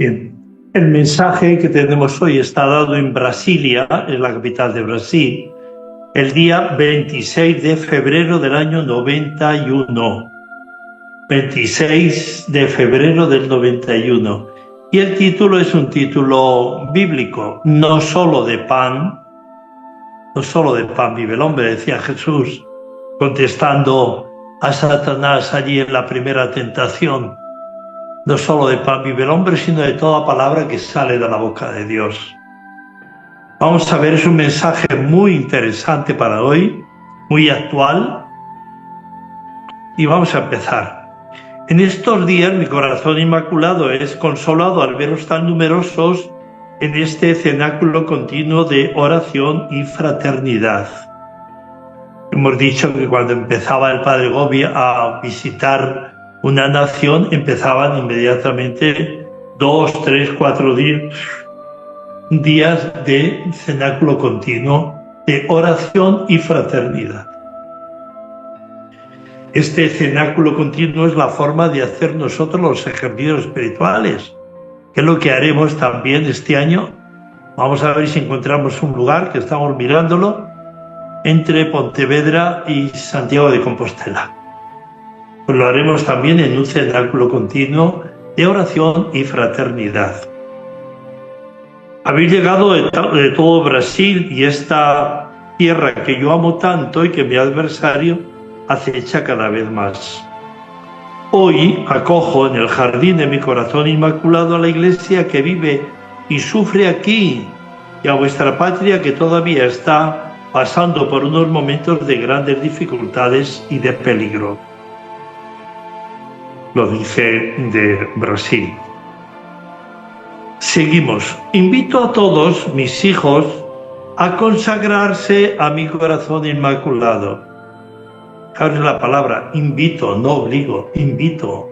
Bien, el mensaje que tenemos hoy está dado en Brasilia, en la capital de Brasil, el día 26 de febrero del año 91. 26 de febrero del 91. Y el título es un título bíblico, no solo de pan vive el hombre, decía Jesús, contestando a Satanás allí en la primera tentación. No solo de pan vive el hombre, sino de toda palabra que sale de la boca de Dios. Vamos a ver, es un mensaje muy interesante para hoy, muy actual, y vamos a empezar. En estos días mi corazón inmaculado es consolado al veros tan numerosos en este cenáculo continuo de oración y fraternidad. Hemos dicho que cuando empezaba el Padre Gobi a visitar una nación, empezaban inmediatamente 2, 3, 4 días de cenáculo continuo de oración y fraternidad. Este cenáculo continuo es la forma de hacer nosotros los ejercicios espirituales, que es lo que haremos también este año. Vamos a ver si encontramos un lugar, que estamos mirándolo, entre Pontevedra y Santiago de Compostela. Pues lo haremos también en un cenáculo continuo de oración y fraternidad. Habéis llegado de todo Brasil y esta tierra que yo amo tanto y que mi adversario acecha cada vez más. Hoy acojo en el jardín de mi corazón inmaculado a la Iglesia que vive y sufre aquí, y a vuestra patria que todavía está pasando por unos momentos de grandes dificultades y de peligro. Lo dice de Brasil. Seguimos. Invito a todos mis hijos a consagrarse a mi corazón inmaculado. Ahora es la palabra invito, no obligo, invito.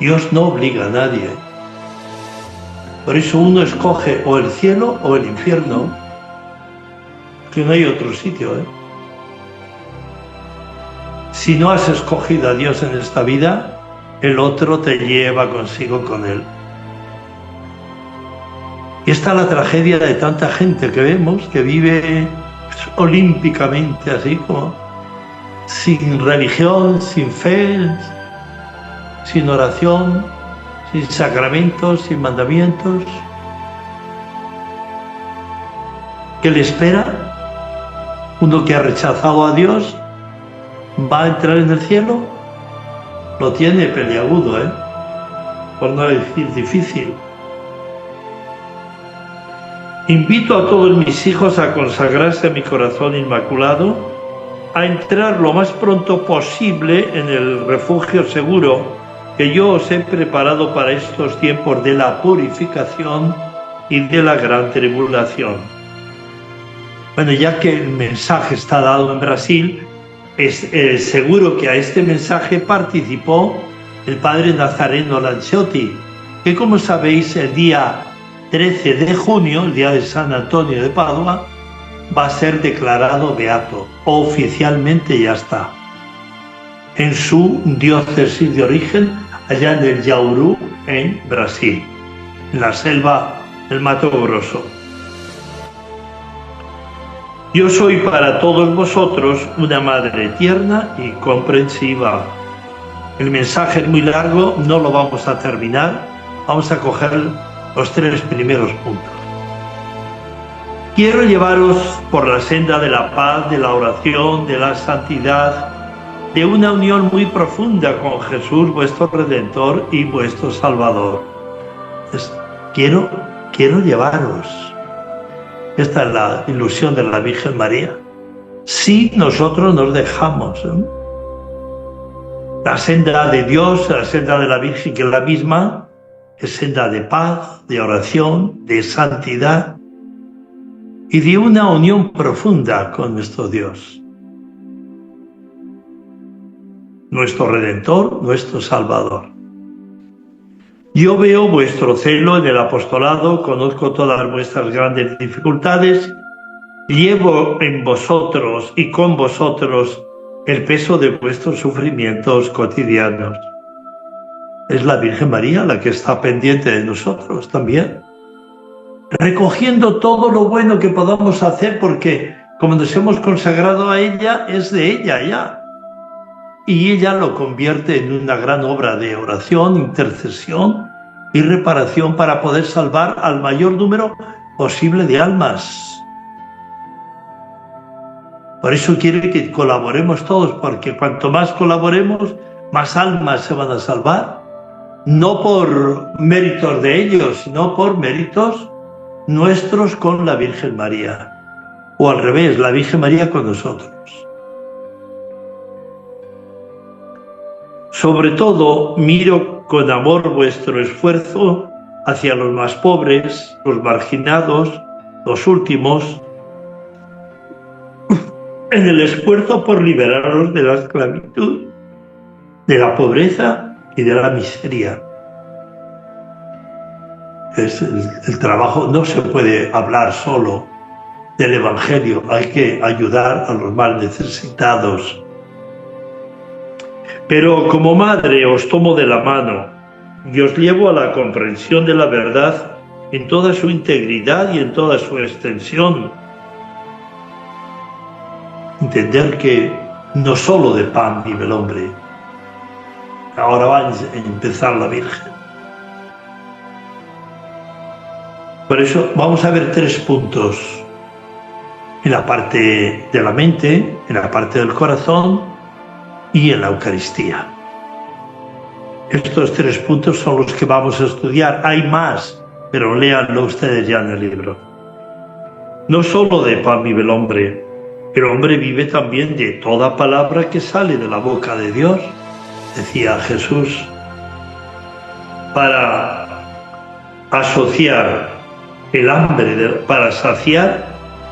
Dios no obliga a nadie. Por eso uno escoge o el cielo o el infierno, que no hay otro sitio, Si no has escogido a Dios en esta vida, el otro te lleva consigo con él. Y esta es la tragedia de tanta gente que vemos, que vive olímpicamente, así como sin religión, sin fe, sin oración, sin sacramentos, sin mandamientos. ¿Qué le espera? Uno que ha rechazado a Dios, ¿va a entrar en el cielo? Lo tiene peliagudo, por no decir difícil. Invito a todos mis hijos a consagrarse a mi corazón inmaculado, a entrar lo más pronto posible en el refugio seguro que yo os he preparado para estos tiempos de la purificación y de la gran tribulación. Bueno, ya que el mensaje está dado en Brasil, es seguro que a este mensaje participó el padre Nazareno Lanciotti, que como sabéis el día 13 de junio, el día de San Antonio de Padua, va a ser declarado beato. Oficialmente ya está. En su diócesis de origen, allá en el Yauru, en Brasil, en la selva del Mato Grosso. Yo soy para todos vosotros una madre tierna y comprensiva. El mensaje es muy largo, no lo vamos a terminar. Vamos a coger los 3 primeros puntos. Quiero llevaros por la senda de la paz, de la oración, de la santidad, de una unión muy profunda con Jesús, vuestro Redentor y vuestro Salvador. Quiero llevaros. Esta es la ilusión de la Virgen María. Si nosotros nos dejamos, la senda de Dios, la senda de la Virgen, que es la misma, es senda de paz, de oración, de santidad y de una unión profunda con nuestro Dios, nuestro Redentor, nuestro Salvador. Yo veo vuestro celo en el apostolado, conozco todas vuestras grandes dificultades, llevo en vosotros y con vosotros el peso de vuestros sufrimientos cotidianos. es la Virgen María la que está pendiente de nosotros también, recogiendo todo lo bueno que podamos hacer, porque como nos hemos consagrado a ella, es de ella ya. Y ella lo convierte en una gran obra de oración, intercesión y reparación para poder salvar al mayor número posible de almas. Por eso quiere que colaboremos todos, porque cuanto más colaboremos, más almas se van a salvar. No por méritos de ellos, sino por méritos nuestros con la Virgen María. O al revés, la Virgen María con nosotros. Sobre todo, miro con amor vuestro esfuerzo hacia los más pobres, los marginados, los últimos, en el esfuerzo por liberarlos de la esclavitud, de la pobreza y de la miseria. El trabajo no se puede hablar solo del Evangelio, hay que ayudar a los más necesitados. Pero como madre os tomo de la mano y os llevo a la comprensión de la verdad en toda su integridad y en toda su extensión. Entender que no solo de pan vive el hombre. Ahora va a empezar la Virgen. Por eso vamos a ver 3 puntos. En la parte de la mente, en la parte del corazón y en la Eucaristía. Estos 3 puntos son los que vamos a estudiar. Hay más, pero léanlo ustedes ya en el libro. No solo de pan vive el hombre vive también de toda palabra que sale de la boca de Dios, decía Jesús, para asociar el hambre, para saciar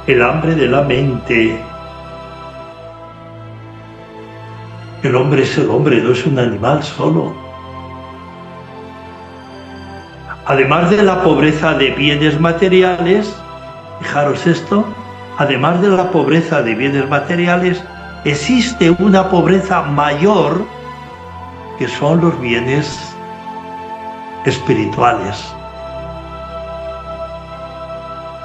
el hambre de la mente. El hombre es el hombre, no es un animal solo. Además de la pobreza de bienes materiales, fijaros esto, además de la pobreza de bienes materiales, existe una pobreza mayor que son los bienes espirituales.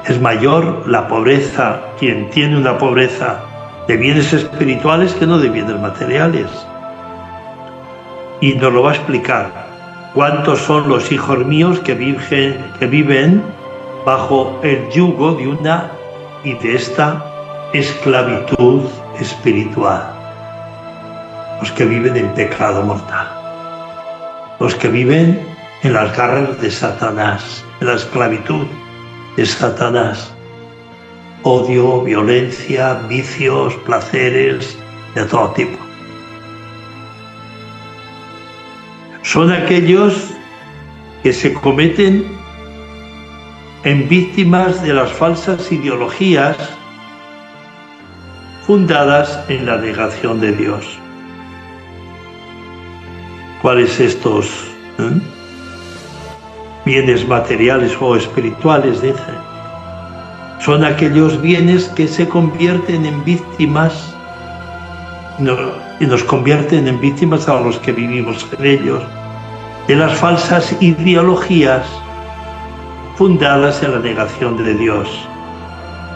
Es mayor la pobreza, quien tiene una pobreza de bienes espirituales que no de bienes materiales. Y nos lo va a explicar. ¿Cuántos son los hijos míos que viven bajo el yugo de una y de esta esclavitud espiritual? Los que viven en pecado mortal. Los que viven en las garras de Satanás, en la esclavitud de Satanás. Odio, violencia, vicios, placeres de todo tipo. Son aquellos que se cometen en víctimas de las falsas ideologías fundadas en la negación de Dios. ¿Cuáles estos bienes materiales o espirituales, dicen? Son aquellos bienes que se convierten en víctimas y nos convierten en víctimas a los que vivimos en ellos, de las falsas ideologías fundadas en la negación de Dios.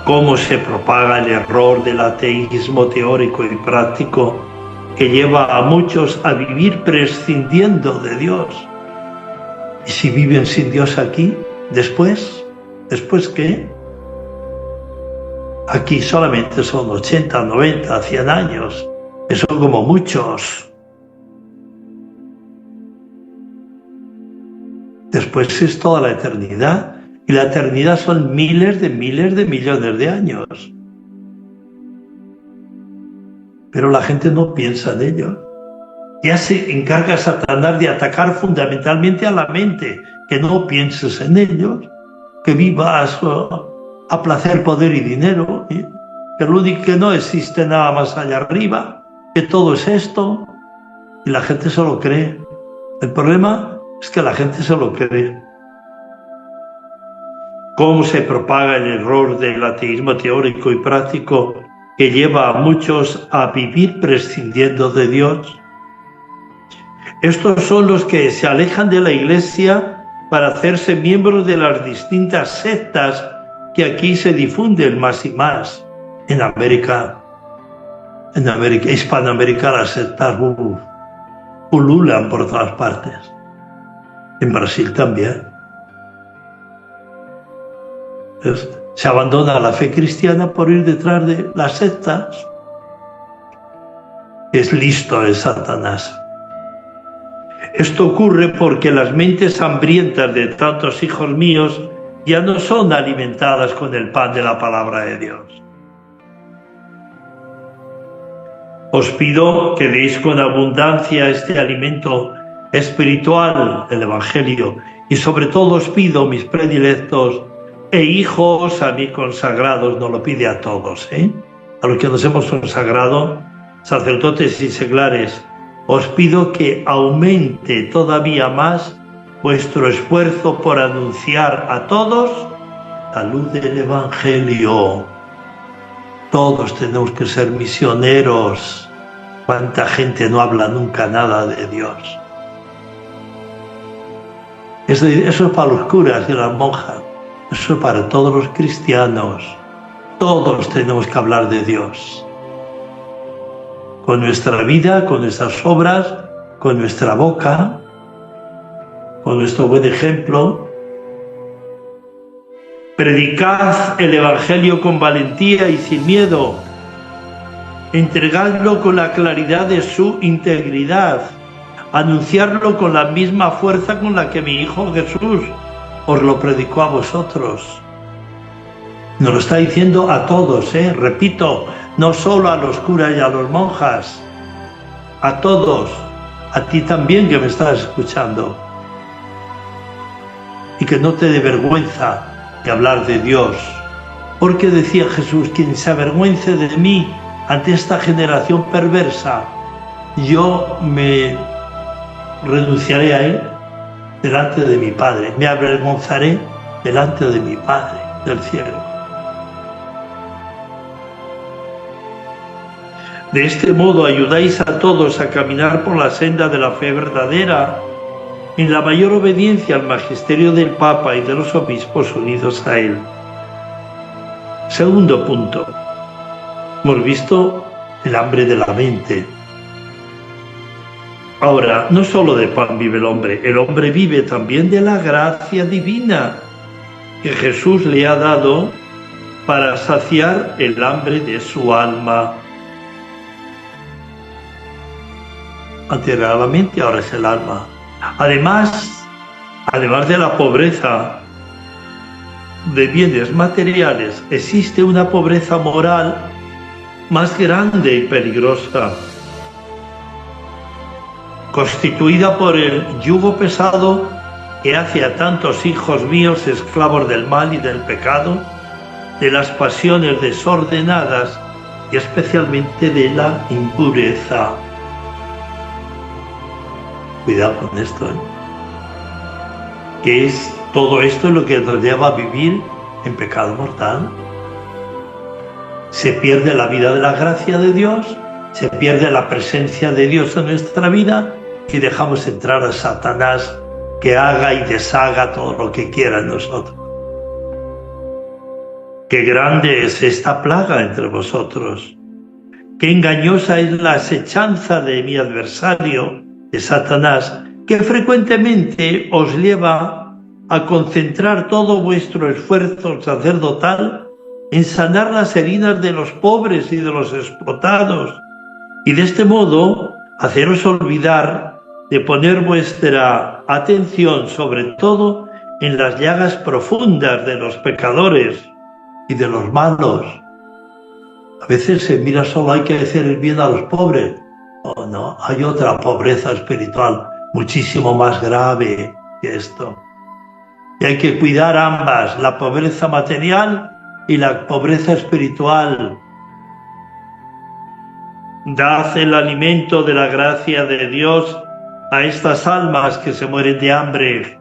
Cómo se propaga el error del ateísmo teórico y práctico que lleva a muchos a vivir prescindiendo de Dios. ¿Y si viven sin Dios aquí? ¿Después qué? Aquí solamente son 80, 90, 100 años. Eso como muchos. Después es toda la eternidad. Y la eternidad son miles de millones de años. Pero la gente no piensa en ello. Ya se encarga Satanás de atacar fundamentalmente a la mente. Que no pienses en ellos. Que vivas a placer, poder y dinero. Que lo único que no existe nada más allá arriba. Que todo es esto. Y la gente se lo cree. El problema es que la gente se lo cree. Cómo se propaga el error del ateísmo teórico y práctico que lleva a muchos a vivir prescindiendo de Dios. Estos son los que se alejan de la Iglesia para hacerse miembros de las distintas sectas que aquí se difunden más y más. En América, Hispanoamérica, las sectas pululan por todas partes. En Brasil también. Se abandona la fe cristiana por ir detrás de las sectas. Es listo el Satanás. Esto ocurre porque las mentes hambrientas de tantos hijos míos ya no son alimentadas con el pan de la palabra de Dios. Os pido que deis con abundancia este alimento espiritual, el Evangelio, y sobre todo os pido, mis predilectos e hijos a mí consagrados, no lo pide a todos, a los que nos hemos consagrado, sacerdotes y seglares, os pido que aumente todavía más vuestro esfuerzo por anunciar a todos la luz del Evangelio. Todos tenemos que ser misioneros. ¿Cuánta gente no habla nunca nada de Dios? Eso es para los curas y las monjas. Eso es para todos los cristianos. Todos tenemos que hablar de Dios. Con nuestra vida, con nuestras obras, con nuestra boca, con nuestro buen ejemplo. Predicad el Evangelio con valentía y sin miedo. Entregadlo con la claridad de su integridad. Anunciarlo con la misma fuerza con la que mi Hijo Jesús os lo predicó a vosotros. Nos lo está diciendo a todos, repito, no solo a los curas y a los monjas, a todos, a ti también que me estás escuchando. Y que no te dé vergüenza de hablar de Dios, porque decía Jesús, quien se avergüence de mí ante esta generación perversa, yo me renunciaré a él delante de mi Padre, me avergonzaré delante de mi Padre del cielo. De este modo ayudáis a todos a caminar por la senda de la fe verdadera, en la mayor obediencia al magisterio del Papa y de los obispos unidos a él. Segundo punto. Hemos visto el hambre de la mente. Ahora, no solo de pan vive el hombre vive también de la gracia divina que Jesús le ha dado para saciar el hambre de su alma. Antes era la mente, ahora es el alma. Además de la pobreza de bienes materiales, existe una pobreza moral más grande y peligrosa, constituida por el yugo pesado que hace a tantos hijos míos esclavos del mal y del pecado, de las pasiones desordenadas y especialmente de la impureza. Cuidado con esto, que es todo esto lo que nos lleva a vivir en pecado mortal. Se pierde la vida de la gracia de Dios, se pierde la presencia de Dios en nuestra vida y dejamos entrar a Satanás que haga y deshaga todo lo que quiera en nosotros. Qué grande es esta plaga entre vosotros, qué engañosa es la asechanza de mi adversario, de Satanás, que frecuentemente os lleva a concentrar todo vuestro esfuerzo sacerdotal en sanar las heridas de los pobres y de los explotados, y de este modo haceros olvidar de poner vuestra atención sobre todo en las llagas profundas de los pecadores y de los malos. A veces se mira solo hay que hacer el bien a los pobres. Oh, no, hay otra pobreza espiritual muchísimo más grave que esto. Y hay que cuidar ambas, la pobreza material y la pobreza espiritual. Dad el alimento de la gracia de Dios a estas almas que se mueren de hambre.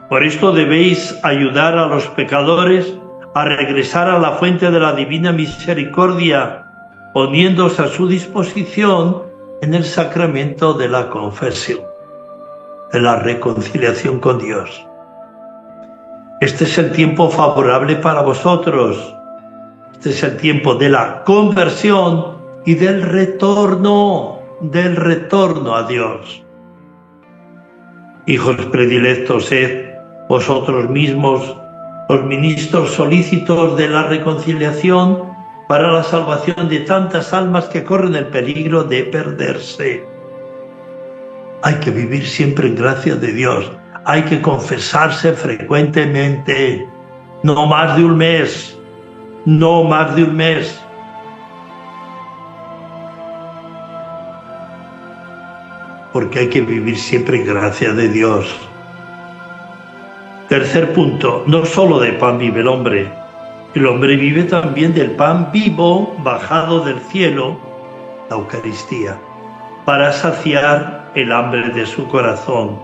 Por esto debéis ayudar a los pecadores a regresar a la fuente de la divina misericordia poniéndose a su disposición en el sacramento de la confesión, de la reconciliación con Dios. Este es el tiempo favorable para vosotros. Este es el tiempo de la conversión y del retorno a Dios. Hijos predilectos, sed vosotros mismos los ministros solícitos de la reconciliación para la salvación de tantas almas que corren el peligro de perderse. Hay que vivir siempre en gracia de Dios. Hay que confesarse frecuentemente, no más de un mes, no más de un mes. Porque hay que vivir siempre en gracia de Dios. Tercer punto, no solo de pan vive el hombre vive también del pan vivo bajado del cielo, la Eucaristía, para saciar el hambre de su corazón.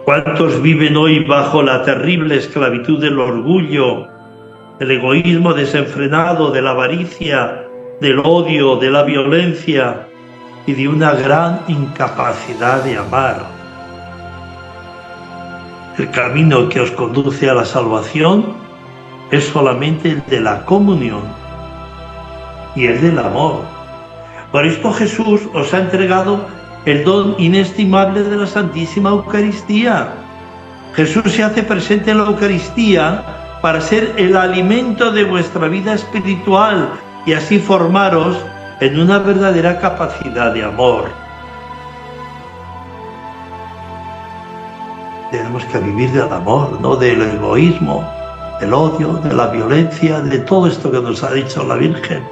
¿Cuántos viven hoy bajo la terrible esclavitud del orgullo, del egoísmo desenfrenado, de la avaricia, del odio, de la violencia y de una gran incapacidad de amar? El camino que os conduce a la salvación es solamente el de la comunión y el del amor. Por esto Jesús os ha entregado el don inestimable de la Santísima Eucaristía. Jesús se hace presente en la Eucaristía para ser el alimento de vuestra vida espiritual y así formaros en una verdadera capacidad de amor. Tenemos que vivir del amor, no del egoísmo, del odio, de la violencia, de todo esto que nos ha dicho la Virgen.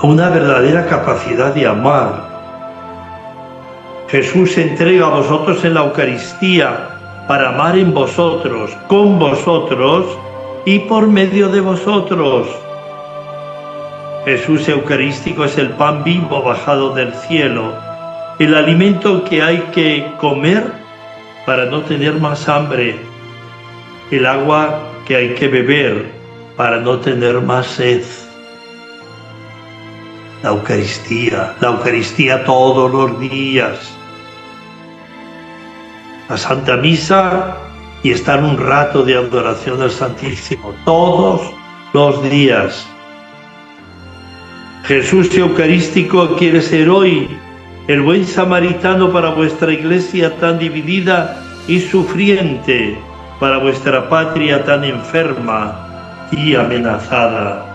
Una verdadera capacidad de amar. Jesús se entrega a vosotros en la Eucaristía para amar en vosotros, con vosotros y por medio de vosotros. Jesús eucarístico es el pan vivo bajado del cielo, el alimento que hay que comer para no tener más hambre, el agua que hay que beber para no tener más sed. La Eucaristía todos los días. La Santa Misa y estar un rato de adoración al Santísimo, todos los días. Jesús eucarístico quiere ser hoy el buen samaritano para vuestra iglesia tan dividida y sufriente, para vuestra patria tan enferma y amenazada.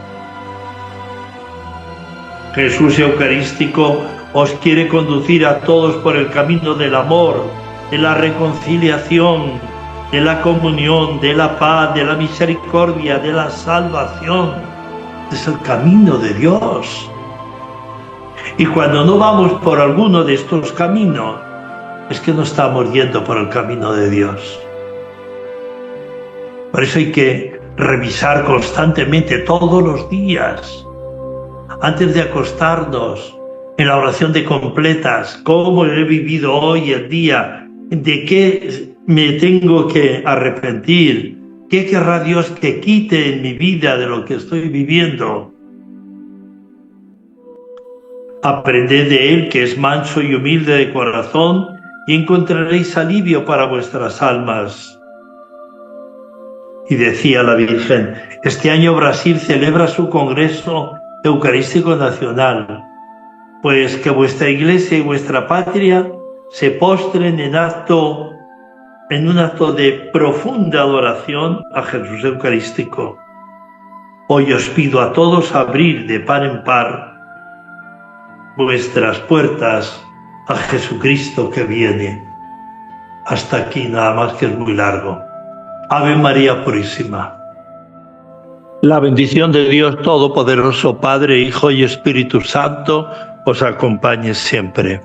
Jesús eucarístico os quiere conducir a todos por el camino del amor, de la reconciliación, de la comunión, de la paz, de la misericordia, de la salvación. Es el camino de Dios. Y cuando no vamos por alguno de estos caminos, es que no estamos yendo por el camino de Dios. Por eso hay que revisar constantemente, todos los días, antes de acostarnos, en la oración de completas, cómo he vivido hoy el día, de qué me tengo que arrepentir, qué querrá Dios que quite en mi vida de lo que estoy viviendo. Aprended de Él, que es manso y humilde de corazón, y encontraréis alivio para vuestras almas. Y decía la Virgen, este año Brasil celebra su Congreso Eucarístico Nacional, pues que vuestra Iglesia y vuestra patria se postren en un acto de profunda adoración a Jesús Eucarístico. Hoy os pido a todos abrir de par en par vuestras puertas a Jesucristo que viene. Hasta aquí nada más, que es muy largo. Ave María Purísima. La bendición de Dios Todopoderoso, Padre, Hijo y Espíritu Santo, os acompañe siempre.